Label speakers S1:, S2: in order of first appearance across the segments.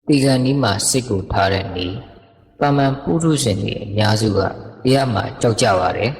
S1: တေဂန်နီးမှာစိတ်ကိုထားတဲ့နေတာမန်ပုထုဇဉ်တွေအများစုကတရားမှာကြောက်ကြပါတယ်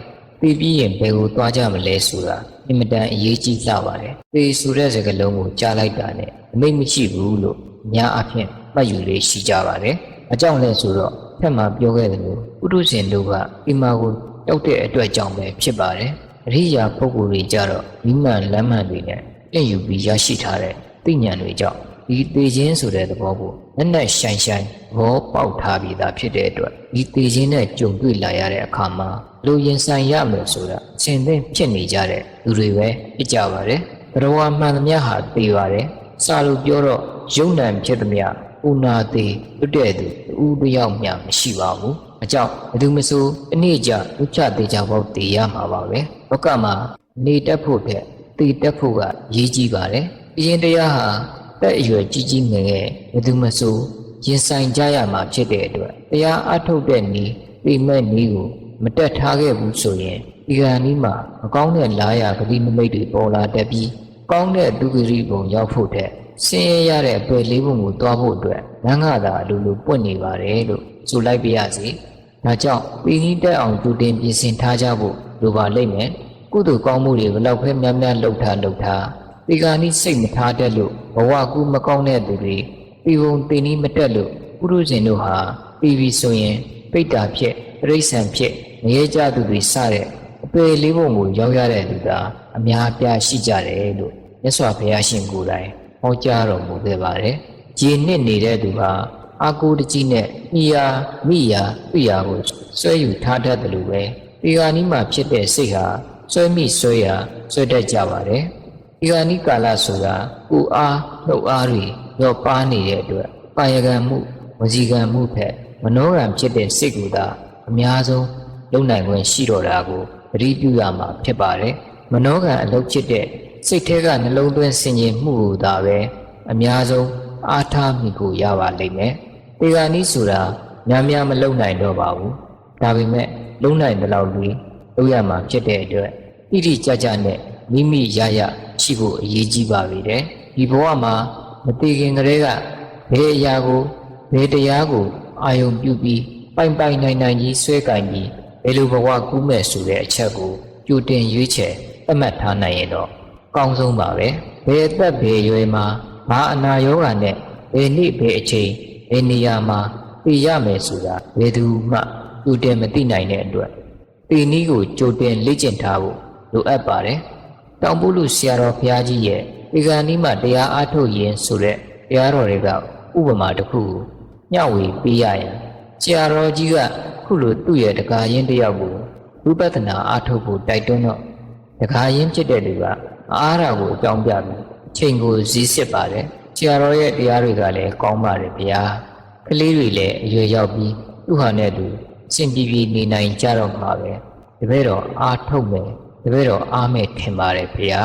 S1: သိပြီးရင်ဘယ်ကိုသွားကြမလဲဆိုတာအင်မတန်အရေးကြီးလာပါတယ်သေဆိုတဲ့စကားလုံးကိုကြားလိုက်တာနဲ့အမိတ်မရှိဘူးလို့အများအပြားမှတ်ယူလေးရှိကြပါတယ်အကြောင်းလဲဆိုတော့ထက်မှပြောခဲ့တယ်လို့ပုထုဇဉ်တို့ကအိမ်မာကိုတောက်တဲ့အတွက်ကြောင့်ပဲဖြစ်ပါတယ်အရိယာပုဂ္ဂိုလ်တွေကြတော့မိမှန်လမ်းမှန်တွေနဲ့အယူပြီးရရှိထားတဲ့သိဉာဏ်တွေကြောင့်ဒီသေခြင်းဆိုတဲ့သဘောကိုလက်နဲ့ရှိုင်းဘောပေါက်ထားပြီးသားဖြစ်တဲ့အတွက်ဒီသေခြင်းနဲ့ကြုံတွေ့လာရတဲ့အခါမှာလူရင်ဆိုင်ရမယ်ဆိုတာအစဉ်သင့်ဖြစ်နေကြတဲ့လူတွေပဲဖြစ်ကြပါတယ်။ဘဝမှန်သမျှဟာသေပါတယ်။စာလို့ပြောတော့ယုံ nant ဖြစ်သမျှဥနာသေးလွတ်တဲ့သူဥတယောက်မျှမရှိပါဘူး။အကြောင်းဘယ်သူမဆိုအနည်းကြဥချသေးကြပေါ့တည်ရမှာပါပဲ။လောကမှာနေတတ်ဖို့တဲ့တည်တတ်ဖို့ကရေးကြီးပါတယ်။အရင်တရားဟာတက်အရွယ်ကြီးကြီးငယ်ငယ်ဘယ်သူမဆိုရင်ဆိုင်ကြရမှာဖြစ်တဲ့အတွက်တရားအထုတ်တဲ့နည်းပြိမဲ့နည်းကိုမတက်ထားခဲ့ဘူးဆိုရင်ဒီကံနည်းမှာမကောင်းတဲ့လားရဂတိနမိတ်တွေပေါ်လာတတ်ပြီးကောင်းတဲ့ဒုက္ခရိပုံရောက်ဖို့တဲ့ဆင်းရဲရတဲ့အပယ်လေးပုံကိုတွားဖို့အတွက်လမ်းကသာအလိုလိုပွင့်နေပါတယ်လို့ဆိုလိုက်ပြရစီဒါကြောင့်ပြည်ကြီးတက်အောင်ကြိုတင်ပြင်ဆင်ထားကြဖို့လိုပါလိမ့်မယ်ကုသိုလ်ကောင်းမှုတွေဘယ်လောက်ပဲများများလှုပ်ထားဒီကနေ့စိတ်မထားတတ်လို့ဘဝကူမကောင်းတဲ့သူတွေပြည်ုံတင်နီးမတက်လို့ပုရုဇဉ်တို့ဟာပြည်ပြီးဆိုရင်ပိတ္တာဖြစ်ပြိဋ္ဌံဖြစ်မရေကြသူတွေစတဲ့အပေလေးပုံကိုရောက်ရတဲ့လူသာအများပြားရှိကြတယ်လို့မြတ်စွာဘုရားရှင်ကိုယ်တိုင်ဟောကြားတော်မူခဲ့ပါတယ်။ဂျေနှစ်နေတဲ့သူဟာအာကိုတကြီးနဲ့မိယာမိယာပြယာကိုဆွဲယူထားတတ်တယ်လို့ပဲဒီကနေ့မှဖြစ်တဲ့စိတ်ဟာဆွဲမိဆွဲရဆွဲတတ်ကြပါတယ်။ဒီကနေ့ကာလဆိုတာကိုအားနှုတ်အားတွေရောပါနေတဲ့အတွက်ပါယကံမှုဝစီကံမှုဖက်မနောကံဖြစ်တဲ့စိတ်ကူသာအများဆုံးလုံနိုင်ခွင့်ရှိတော့တာကိုသတိပြုရမှာဖြစ်ပါတယ်မနောကံအလုပ်ဖြစ်တဲ့စိတ်ထဲကနှလုံးသွင်းဆင်ခြင်မှုကိုသာပဲအများဆုံးအားထားမိကိုရပါလိမ့်မယ်ဒီကနေ့ဆိုတာများမလုံနိုင်တော့ပါဘူးဒါပေမဲ့လုံနိုင်တဲ့လောက်လေးလုပ်ရမှာဖြစ်တဲ့အတွက်ဣတိကြကြနဲ့မိမိရရှိဖို့အရေးကြီးပါပြီတဲ့ဒီဘဝမှာမတည်ခင်ကလေးကဘယ်အရာကိုဘယ်တရားကိုအာယုံပြုပြီးပိုင်နိုင်ကြီးဆွဲကင်ပြီးဘယ်လိုဘဝကူးမဲ့ဆိုတဲ့အချက်ကိုကြိုတင်ရွေးချယ်သတ်မှတ်ထားနိုင်ရင်တော့ကောင်းဆုံးပါပဲဘယ်အသက်ဘယ်ရွယ်မှာဘာအနာရောဂါနဲ့ဘယ်နေ့ဘယ်အချိန်ဘယ်နေရာမှာသိရမယ်ဆိုတာဘယ်သူမှကြိုတင်မသိနိုင်တဲ့အတွက်ဒီနည်းကိုကြိုတင်လေ့ကျင့်ထားဖို့လိုအပ်ပါတယ်တောင်ပုလူဆရာတော်ဘုရားကြီးရဲ့ဒီကနေ့မှတရားအားထုတ်ရင်ဆိုတဲ့တရားတော်တွေကဥပမာတစ်ခုကိုမျှဝေပေးရရင်ဆရာတော်ကြီးကခုလိုသူ့ရဲ့တကာရင်းတယောက်ကိုဝိပဿနာအားထုတ်ဖို့တိုက်တွန်းတော့တကာရင်းဖြစ်တဲ့လူကအားရာကိုအကြောင်းပြပြီးအချိန်ကိုဈေးစစ်ပါတယ်ဆရာတော်ရဲ့တရားတွေကလည်းကောင်းပါတယ်ဗျာကလေးတွေလည်းအရွယ်ရောက်ပြီးသူ့ဟာနဲ့သူစင်ပြေနေနိုင်ကြတော့မှာပဲတပည့်တော်အားထုတ်မယ်တပည့်တော်အားမဲ့ထင်ပါတယ်ဗျာ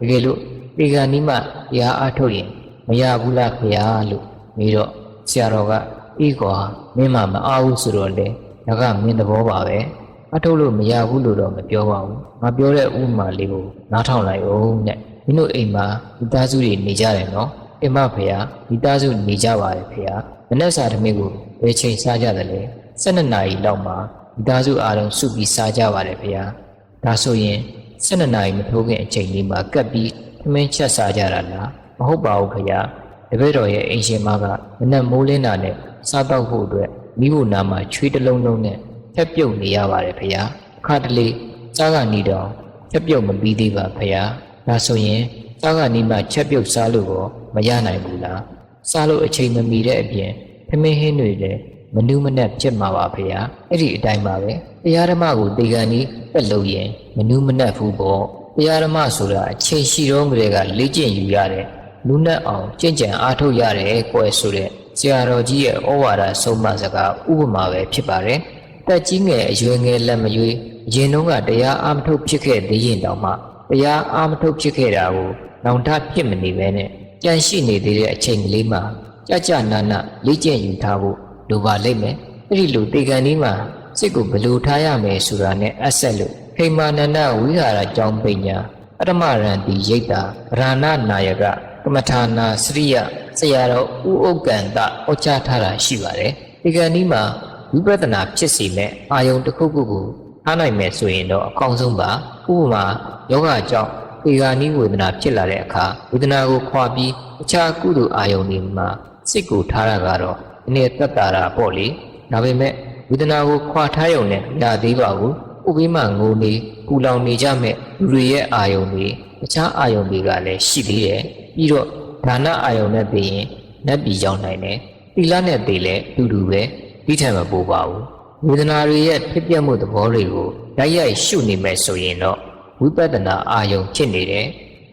S1: တကယ်လို့ဒီကနေ့မှတရားအားထုတ်ရင်မရဘူးလားဗျာလို့ပြီးတော့ဆရာတော်ကဤကွာမင်းမမအားဘူးဆိုတော့လေဒါကမင်းသဘောပါပဲအထုတ်လို့မရဘူးလို့တော့မပြောပါဘူးငါပြောတဲ့ဥပမာလေးကိုနားထောင်လိုက်အောင်နဲ့မင်းတို့အိမ်မှာမိသားစုတွေနေကြတယ်နော်အိမ်မဖေဟာမိသားစုနေကြပါတယ်ဖေဟာမနေ့စာသမီးကိုဘယ်ချိန်စားကြတယ်လဲ12နာရီလောက်မှာမိသားစုအားလုံးစုပြီးစားကြပါတယ်ဖေဟာဒါဆိုရင်12နာရီမထိုးခင်အချိန်လေးမှာကပ်ပြီးသမင်းချက်စားကြတာလားမဟုတ်ပါဘူးဖေဟာတပည့်တော်ရဲ့အိမ်ရှင်မကမနဲ့မိုးလင်းတာနဲ့စားတော့ဖို့အတွက်မိဖို့နာမှာချွေးတစ်လုံးလုံးနဲ့ဖြတ်ပြုတ်နေရပါတယ်ဖေဟာအခါတလေစားကနေတော့ဖြတ်ပြုတ်မပြီးသေးပါဖေဟာဒါဆိုရင်စားကနေမှချက်ပြုတ်စားလို့ရောမရနိုင်ဘူးလားစားလို့အချိန်မမီတဲ့အပြင်သမင်းဟင်းတွေလည်းမနူးမနက်ဖြစ်မှာပါဖေဟာအဲ့ဒီအတိုင်းပါပဲတရားဓမ္မကိုတေကန်ဤတက်လို့ရင်မနူးမနက်ဘူးပေါ့တရားဓမ္မဆိုတာအချိန်ရှိတော့ကလေးကလေ့ကျင့်ယူရတယ်လူနဲ့အောင်ကျင့်ကြံအားထုတ်ရတယ်ကွယ်ဆိုတဲ့ဆရာတော်ကြီးရဲ့ဩဝါဒဆုံးမစကားဥပမာပဲဖြစ်ပါတယ်တက်ကြီးငယ်အရွယ်ငယ်လက်မရွေးရင်တုန်းကတရားအားမထုတ်ဖြစ်ခဲ့သေးရင်တောင်မှတရားအားမထုတ်ဖြစ်ခဲ့တာကိုနောင်တဖြစ်မနေပဲနဲ့ကြံရှိနေသေးတဲ့အချိန်ကလေးမှာကြနာလေ့ကျင့်ယူထားဖို့လိုပါလိမ့်မယ်အဲ့ဒီလိုတေကန်ဒီမှာစိတ်ကိုဘယ်လိုထားရမယ်ဆိုတာနဲ့အဆက်လို့ဟိမာနန္ဒဝိဟာရကျောင်းပညာပထမရန်တီရိတ်တာဗရဏနာယက ကမ္မထာနာစရိယဆရာတော်ဥက္ကန္တဩချထားတာရှိပါတယ်ဒီကနေ့မှာဝိပဿနာဖြစ်စီမဲ့အာယုံတစ်ခုခုကိုထားနိုင်မယ်ဆိုရင်တော့အကောင်းဆုံးပါဥပမာယောဂကြောင့်ဒီကနေ့ဝေဒနာဖြစ်လာတဲ့အခါဝေဒနာကိုခွာပြီးအခြားကုသိုလ်အာယုံတွေမှာစိတ်ကိုထားရတာတော့ဒီနေ့သက်တာတာပေါ့လေဒါပေမဲ့ဝေဒနာကိုခွာထားရုံနဲ့မရသေးပါဘူးဥပိမငိုနေပူလောင်နေကြမဲ့လူတွေရဲ့အာယုံတွေအခြားအာယုံတွေကလည်းရှိသေးတယ်ပြီးတော့ဒါနအာယုံနဲ့ပြီးရင်နတ်ပြည်ရောက်နိုင်တယ်သီလနဲ့ပြီးလဲအတူတူပဲပြီးထံမပို့ပါဘူးဝေဒနာတွေရဲ့ဖြစ်ပျက်မှုသဘောတွေကိုတိုက်ရိုက်ရှုနေမယ်ဆိုရင်တော့ဝိပဿနာအာယုံဖြစ်နေတယ်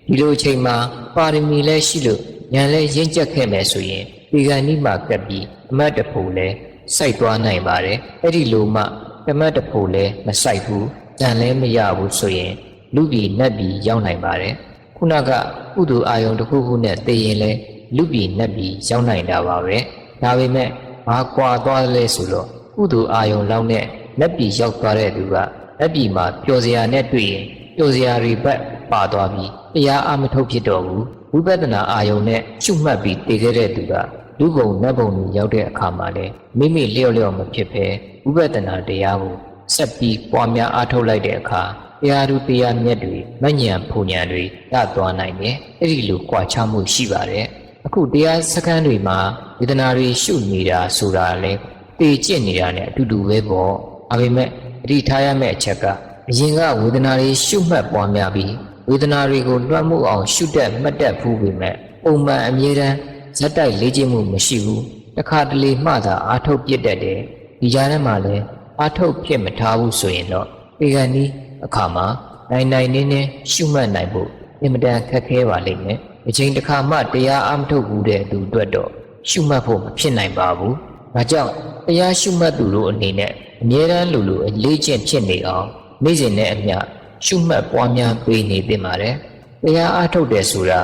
S1: ဒီလိုအချိန်မှာပါရမီလည်းရှိလို့ဉာဏ်လည်းရင့်ကျက်ခဲ့မယ်ဆိုရင်ဒီကနေ့မှကပ်ပြီးအမတ်တဖို့လည်းစိုက်သွားနိုင်ပါတယ်အဲ့ဒီလိုမှအမတ်တဖို့လည်းမစိုက်ဘူးဉာဏ်လည်းမရဘူးဆိုရင်လူပြည်နတ်ပြည်ရောက်နိုင်ပါတယ်ခုနကကုသိုလ်အာယုံတစ်ခုခုနဲ့သိရင်လည်းလူပြည်နတ်ပြည်ရောက်နိုင်တာပါပဲဒါပေမဲ့ဘာကွာသွားလဲဆိုတော့ကုသိုလ်အာယုံလောက်နဲ့နတ်ပြည်ရောက်သွားတဲ့သူကနတ်ပြည်မှာပျော်စရာနဲ့တွေ့ရင်ပျော်စရာတွေဘက်ပါသွားပြီးတရားအမထုတ်ဖြစ်တော့ဘူးဝိပဿနာအာယုံနဲ့ရှုမှတ်ပြီးတည်ခဲ့တဲ့သူကလူဘုံနတ်ဘုံတွေရောက်တဲ့အခါမှာလည်းမိမိလျော့လျော့မဖြစ်ပဲဝိပဿနာတရားကိုဆက်ပြီးပွားများအားထုတ်လိုက်တဲ့အခါတရားသူတရားမြတ်တွေမဉ္ဇဉ်ဖူဉ္ဇဉ်တွေရသွားနိုင်တယ်အဲ့ဒီလိုကြွားချမှုရှိပါတယ်အခုတရားစခန်းတွေမှာဝေဒနာတွေရှုနေတာဆိုတာလည်းတည်ကျင့်နေတာနဲ့အတူတူပဲပေါ့ဒါပေမဲ့အဓိထားရမယ့်အချက်ကအရင်ကဝေဒနာတွေရှုမှတ်ပွားများပြီးဝေဒနာတွေကိုလွှမ်းမိုးအောင်ရှုတတ်မှတ်တတ်ဘူးပေမဲ့ပုံမှန်အမြဲတမ်းဇက်တိုက်လေ့ကျင့်မှုမရှိဘူးတစ်ခါတလေမှသာအားထုတ်ပြစ်တတ်တယ်ဒီကြားထဲမှာလည်းအားထုတ်ဖြစ်မထားဘူးဆိုရင်တော့ဒီကနေ့အခါမှာနိုင်နေနဲ့ရှုမှတ်နိုင်ဖို့အင်မတန်ခက်ခဲပါလိမ့်မယ်အချိန်တစ်ခါမှတရားအားမထုတ်ဘူးတဲ့သူအတွက်တော့ရှုမှတ်ဖို့မဖြစ်နိုင်ပါဘူးဒါကြောင့်တရားရှုမှတ်သူတို့အနေနဲ့အမြဲတမ်းလိုလိုအလေးကျင့်ဖြစ်နေအောင်နေ့စဉ်နဲ့အမျှရှုမှတ်ပွားများပေးနေသင့်ပါတယ်တရားအားထုတ်တယ်ဆိုတာ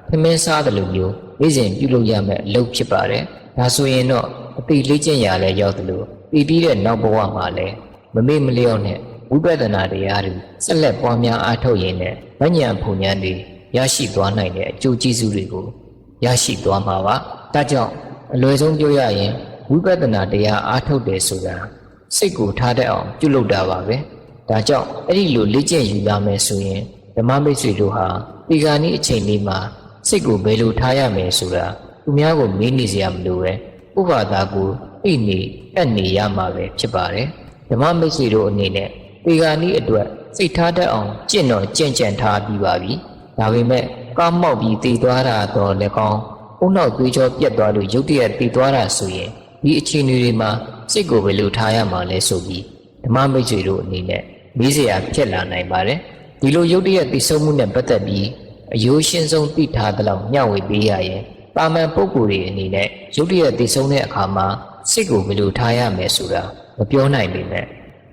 S1: သမင်းစားတယ်လို့မျိုးနေ့စဉ်ပြုလုပ်ရမယ့်အလုပ်ဖြစ်ပါတယ်ဒါဆိုရင်တော့အတိလေးကျင့်ရလဲရောက်တယ်လို့ပြီးတဲ့နောက်ဘဝမှာလည်းမမေ့မလျော့နဲ့ဝိပဿနာတရားတွေဆက်လက်ပွားများအားထုတ်ရင်းနဲ့မဉ္ဇဉ်ဖူဉ္ဇဉ်တွေရရှိသွားနိုင်တဲ့အကျိုးကျေးဇူးတွေကိုရရှိသွားမှာပါဒါကြောင့်အလွယ်ဆုံးပြောရရင်ဝိပဿနာတရားအားထုတ်တယ်ဆိုတာစိတ်ကိုထားတတ်အောင်ပြုလုပ်တာပါပဲဒါကြောင့်အဲ့ဒီလိုလေ့ကျင့်ယူရမယ်ဆိုရင်ဓမ္မမိတ်ဆွေတို့ဟာဒီကနေ့အချိန်လေးမှာစိတ်ကိုဘယ်လိုထားရမယ်ဆိုတာသူများကိုမေးနေစရာမလိုပဲဥပဒါကိုအိနေအပ်နေရမှာပဲဖြစ်ပါတယ်ဓမ္မမိတ်ဆွေတို့အနေနဲ့ဒီကနေ့အတွက်စိတ်ထားတတ်အောင်ကျင့်တော်ကြံ့ကြံ့ထားပြီးပါပြီဒါပေမဲ့ကားမောက်ပြီးတည်သွားတာတော့လည်းကောင်းအုံနောက်သွေးကြောပြတ်သွားလို့ရုတ်တရက်တည်သွားတာဆိုရင်ဒီအခြေအနေတွေမှာစိတ်ကိုဘယ်လိုထားရမှာလဲဆိုပြီးဓမ္မမိတ်ဆွေတို့အနေနဲ့မေးစရာဖြစ်လာနိုင်ပါတယ်ဒီလိုရုတ်တရက်တည်ဆုံမှုနဲ့ပတ်သက်ပြီးအယိုးရှင်းဆုံးသိထားသလောက်မျှဝေပေးရရင်တာမန်ပုဂ္ဂိုလ်တွေအနေနဲ့ရုတ်တရက်တည်ဆုံတဲ့အခါမှာစိတ်ကိုဘယ်လိုထားရမယ်ဆိုတာမပြောနိုင်ပေမဲ့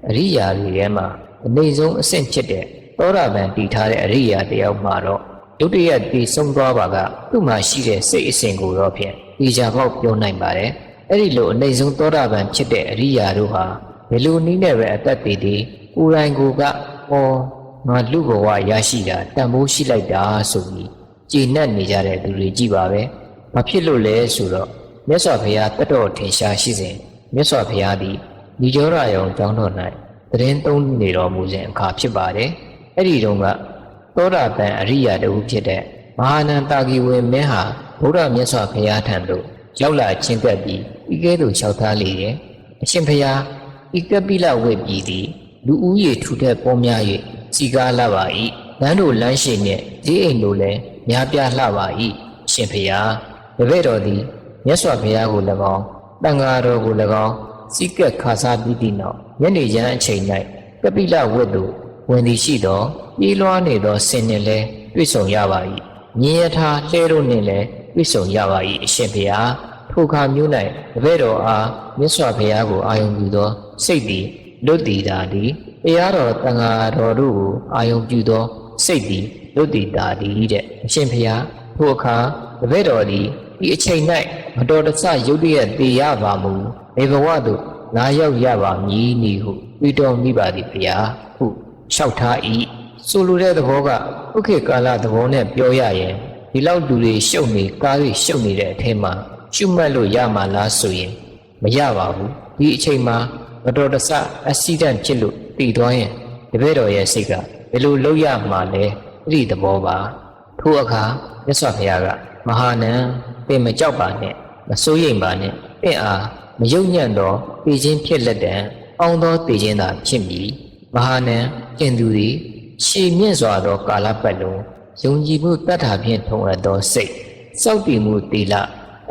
S1: အရိယာတွေထဲမှာအနေဆုံးအဆင့်ဖြစ်တဲ့သောတာပန်တည်ထားတဲ့အရိယာတယောက်မှာတော့ဒုတိယတည်ဆုံးသွားပါကသူ့မှာရှိတဲ့စိတ်အစဉ်ကိုတော့ဖြင့်ဒီကြပေါက်ပြောနိုင်ပါတယ်အဲ့ဒီလိုအနေဆုံးသောတာပန်ဖြစ်တဲ့အရိယာတို့ဟာဘယ်လိုနည်းနဲ့ပဲအသက်တည်တည်ကိုယ်တိုင်ကိုကငါလူဘဝရရှိတာတန်ဖိုးရှိလိုက်တာဆိုပြီးကြည်နပ်နေကြတဲ့သူတွေကြည့်ပါပဲဘာဖြစ်လို့လဲဆိုတော့မြတ်စွာဘုရားတတ်တော်ထင်ရှားရှိစဉ်မြတ်စွာဘုရားသည်ဒီကြောရယုံကျောင်းတော်၌သတင်းသုံးနေတော်မူစဉ်အခါဖြစ်ပါတယ်အဲ့ဒီတုန်းကသောတာပန်အရိယာတဦးဖြစ်တဲ့မဟာနန္တာဂီဝေမင်းဟာဘုရားမြတ်စွာဘုရားထံသို့ရောက်လာချင်းကပ်ပြီးဤကဲ့သို့လျှောက်ထားလေတယ်အရှင်ဘုရားဤကပိလဝိပြည်သည်လူဦးရေထူထပ်ပေါများ၍စီကားလာပါ၏လမ်းတို့လမ်းရှိနှင့်ဈေးအိမ်တို့လည်းများပြားလှပါ၏အရှင်ဘုရားတပည့်တော်သည်မြတ်စွာဘုရားကို၎င်းတန်ဃာတော်ကို၎င်းစီကပ်ခါစားပြီးသည့်နောက်ညနေရန်အချိန်၌ကပိလဝတ်သို့ဝင်သည်ရှိသောပြေးလွှားနေသောဆင်နှင့်လည်းတွေ့ဆုံရပါ၏မြင်းရထားလှဲတို့နှင့်လည်းတွေ့ဆုံရပါ၏အရှင်ဘုရားထိုအခါမျိုး၌တပည့်တော်အားမြတ်စွာဘုရားကိုအာယုံပြုသောစိတ်သည်လွတ်တည်တာသည်တရားတော်တန်ဃာတော်တို့ကိုအာယုံပြုသောစိတ်သည်လွတ်တည်တာသည်တဲ့အရှင်ဘုရားထိုအခါတပည့်တော်သည်ဒီအချိန်၌မတော်တဆရုတ်တရက်တည်ရပါမူဘေဘဝသို့လာရောက်ရပါမည်နည်းဟုပြီးတော်မိပါသည်ဘုရားဟုလျှောက်ထား၏ဆိုလိုတဲ့သဘောကဥက္ခေကာလသဘောနဲ့ပြောရရင် ဒီလောက်လူတွေရှုပ်နေကားတွေရှုပ်နေတဲ့အထဲမှာရှုမှတ်လို့ရမှာလားဆိုရင်မရပါဘူးဒီအချိန်မှာမတော်တဆအက်ဆီဒန့်ဖြစ်လို့တည်သွားရင်တပည့်တော်ရဲ့စိတ်ကဘယ်လိုလုပ်ရမှာလဲအဲ့ဒီသဘောပါထို့အခါမြတ်စွာဘုရားကမဟာနံသင်မကြောက်ပါနဲ့မစိုးရိမ်ပါနဲ့သင်အားမယုံညံ့သောတည်ခြင်းဖြစ်လက်တံအောင်းသောတည်ခြင်းသာဖြစ်မည်မဟာနံကျင်သူသည်ရှည်မြင့်စွာသောကာလပတ်လုံးယုံကြည်မှုတတ်တာဖြင့်ထုံအပ်သောစိတ်စောင့်တည်မှုသီလ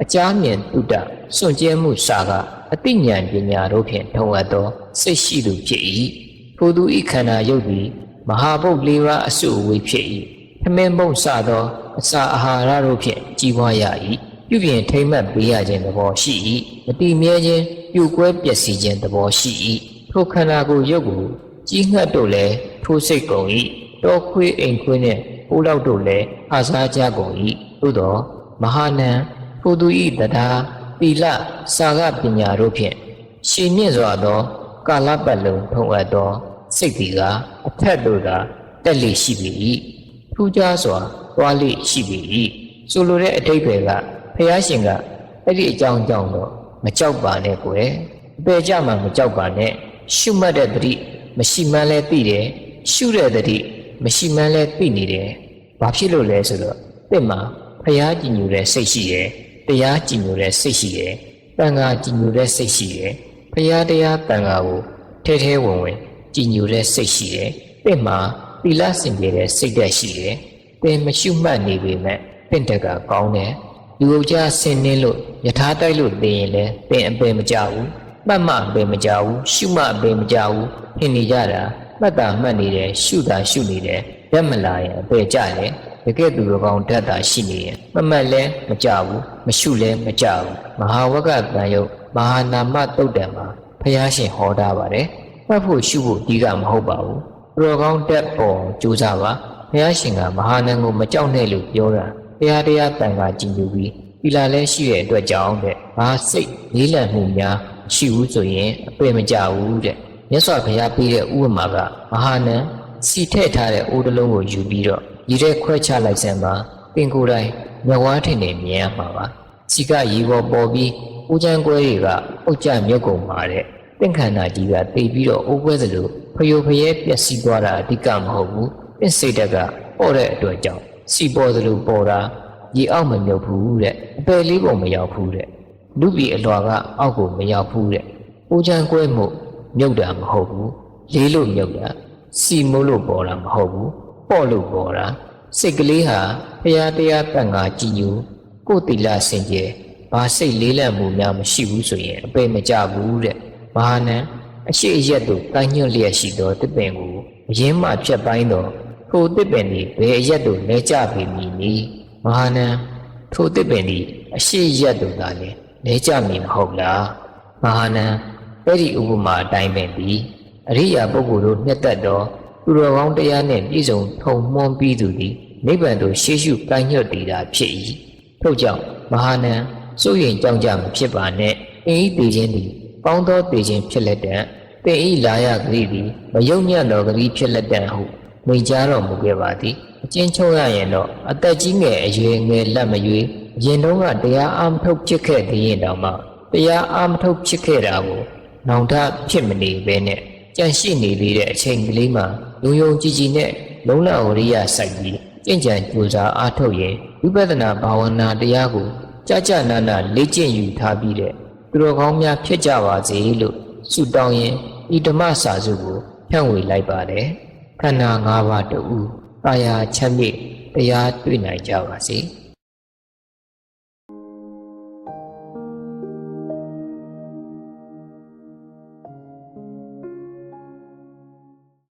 S1: အကြမြင်တုဒ္ဒစွန့်ကြဲမှုစာကအတိညာပညာတို့ဖြင့်ထုံအပ်သောစိတ်ရှိသူဖြစ်၏ထိုသူဤခန္ဓာယုတ်သည်မဟာဘုတ်၄ပါးအစုအဝေးဖြစ်၏ထမင်းမုံစသောအစာအာဟာရတို့ဖြင့်ကြီးပွားရ၏ပြုပြင်ထိမ့်မှတ်ပေးရခြင်းသဘောရှိ၏မတည်မြဲခြင်းပြိုကွဲပျက်စီးခြင်းသဘောရှိ၏ထိုခန္ဓာကိုယ်ရုပ်ကိုကြီးငှက်တို့လည်းထိုစိတ်ကုန်၏တောခွေးအိမ်ခွေးနှင့်ပိုးလောက်တို့လည်းအားစားကြကုန်၏သို့သောမဟာနံထိုသူ၏တရားသီလစာကပညာတို့ဖြင့်ရှည်မြင့်စွာသောကာလပတ်လုံးထုံအပ်သောစိတ်ဒီကအထက်တို့သာတက်လေရှိပြီ၏ထူးခြားစွာသွားလေရှိပြီ၏ဆိုလိုတဲ့အဓိပ္ပာယ်ကဘုရားရှင်ကအဲ့ဒီအကြောင်းကြောင့်တော့မကြောက်ပါနဲ့ကွယ်အပေကြမှာမကြောက်ပါနဲ့ရှုမှတ်တဲ့တတိမရှိမှန်းလဲသိတယ်ရှုတဲ့တတိမရှိမှန်းလဲသိနေတယ်ဘာဖြစ်လို့လဲဆိုတော့တင့်မှာဘုရားကြည်ညိုတဲ့စိတ်ရှိတယ်တရားကြည်ညိုတဲ့စိတ်ရှိတယ်တန်ခါကြည်ညိုတဲ့စိတ်ရှိတယ်ဘုရားတရားတန်ခါကိုထဲထဲဝင်ဝင်ကြည်ညိုတဲ့စိတ်ရှိတယ်တင့်မှာသီလစင်ကြယ်တဲ့စိတ်ဓာတ်ရှိတယ်သင်မရှိမှတ်နေပေမဲ့တင့်တက်ကကောင်းတယ်လူအုပ်ကြားဆင်းနှင်းလို့ယထာတိုက်လို့သိရင်လည်းသင်အပယ်မကြဘူးမှတ်မှအပယ်မကြဘူးရှုမှအပယ်မကြဘူးထင်နေကြတာမှတ်တာမှတ်နေတယ်ရှုတာရှုနေတယ်လက်မလာရင်အပယ်ကြတယ်တကယ်သူတော်ကောင်းဓာတ်တာရှိနေရင်မှတ်လည်းမကြဘူးမရှုလည်းမကြဘူးမဟာဝကတန်ယုတ်မဟာနာမတုတ်တံမှာဘုရားရှင်ဟောထားပါတယ်မှတ်ဖို့ရှုဖို့ဒီကမဟုတ်ပါဘူးသူတော်ကောင်းဓာတ်ပေါ်ကြိုးစားပါဘုရားရှင်ကမဟာနံကိုမကြောက်နဲ့လို့ပြောတာတရားတရားတန်ခါကြည်ညိုပြီးဒီလာလဲရှိတဲ့အတွက်ကြောင့်တဲ့ဘာစိတ်လေးလံမှုများရှိဘူးဆိုရင်အပယ်မကြဘူးတဲ့မြတ်စွာဘုရားပေးတဲ့ဥပမာကမဟာနံစီထည့်ထားတဲ့အိုးတစ်လုံးကိုယူပြီးတော့ရည်တဲ့ခွဲချလိုက်စမ်းပါပင်ကိုယ်တိုင်မျက်ဝါးထင်နေမြင်ရမှာပါစီကရေပေါ်ပေါ်ပြီးဦးချမ်းကွဲတွေကအုတ်ကြမြုပ်ကုန်ပါတဲ့တင့်ခန္ဓာကြီးကတိတ်ပြီးတော့အိုးကွဲသလိုဖယိုဖယဲပျက်စီးသွားတာအဓိကမဟုတ်ဘူးတင့်စိတ်ဓာတ်ကပေါ့တဲ့အတွက်ကြောင့်စီပေါ်သလိုပေါ်တာရေအောက်မမြုပ်ဘူးတဲ့အပယ်လေးပုံမရောက်ဘူးတဲ့လူပြည်အလွာကအောက်ကိုမရောက်ဘူးတဲ့ဦးချမ်းကွဲမှုမြုပ်တာမဟုတ်ဘူးလေးလို့မြုပ်တာစီမိုးလို့ပေါ်တာမဟုတ်ဘူးပေါ့လို့ပေါ်တာစိတ်ကလေးဟာဘုရားတရားတန်ခါကြည်ညိုကိုယ်တိလစင်ကြယ်ဘာစိတ်လေးလံမှုများမရှိဘူးဆိုရင်အပယ်မကြဘူးတဲ့မဟာနံအရှိအရက်တို့တိုင်းညွတ်လျက်ရှိသောတစ်ပင်ကိုအရင်မှဖြတ်ပိုင်းသောထိုတစ်ပင်သည်ဘယ်အရက်တို့လဲကြပေမည်နည်းမဟာနံထိုတစ်ပင်သည်အရှိရက်တို့သာလဲလဲကြမည်မဟုတ်လားမဟာနံအဲ့ဒီဥပမာအတိုင်းပင်သည်အရိယာပုဂ္ဂိုလ်တို့မြတ်တတ်သောသူတော်ကောင်းတရားနှင့်ပြည့်စုံထုံမွှန်းပြီးသူသည်နိဗ္ဗာန်သို့ရှေ့ရှုကိုင်းညွတ်တည်တာဖြစ်၏ထို့ကြောင့်မဟာနံစိုးရင်ကြောင့်ကြမဖြစ်ပါနဲ့အင်းဤတည်ခြင်းသည်ကောင်းသောတည်ခြင်းဖြစ်လက်တံသင်ဤလာရဂတိသည်မယုံညံ့သောဂတိဖြစ်လက်တံဟုမိန့်ကြားတော်မူခဲ့ပါသည်အကျဉ်းချုပ်ရရင်တော့အသက်ကြီးငယ်အရွယ်ငယ်လက်မရွေးရင်တုန်းကတရားအာမထုတ်ဖြစ်ခဲ့သေးရင်တောင်မှတရားအာမထုတ်ဖြစ်ခဲ့တာကိုနောင်တဖြစ်မနေဘဲနဲ့ကြန့်ရှိနေသေးတဲ့အချိန်ကလေးမှာယုံယုံကြည်ကြည်နဲ့လုံလဝရိယစိုက်ပြီးကြင်ကြံကြိုးစားအားထုတ်ရင်ဝိပဿနာဘာဝနာတရားကိုကြာကြာနာနာလေ့ကျင့်ယူထားပြီးတဲ့သူတော်ကောင်းများဖြစ်ကြပါစေလို့ဆုတောင်းရင်ဤဓမ္မစာစုကိုဖြန့်ဝေလိုက်ပါတယ်ခန္ဓာ၅ပါးတူကာယချမ်းမြေ့တရားတွေ့နိုင်ကြပါစေ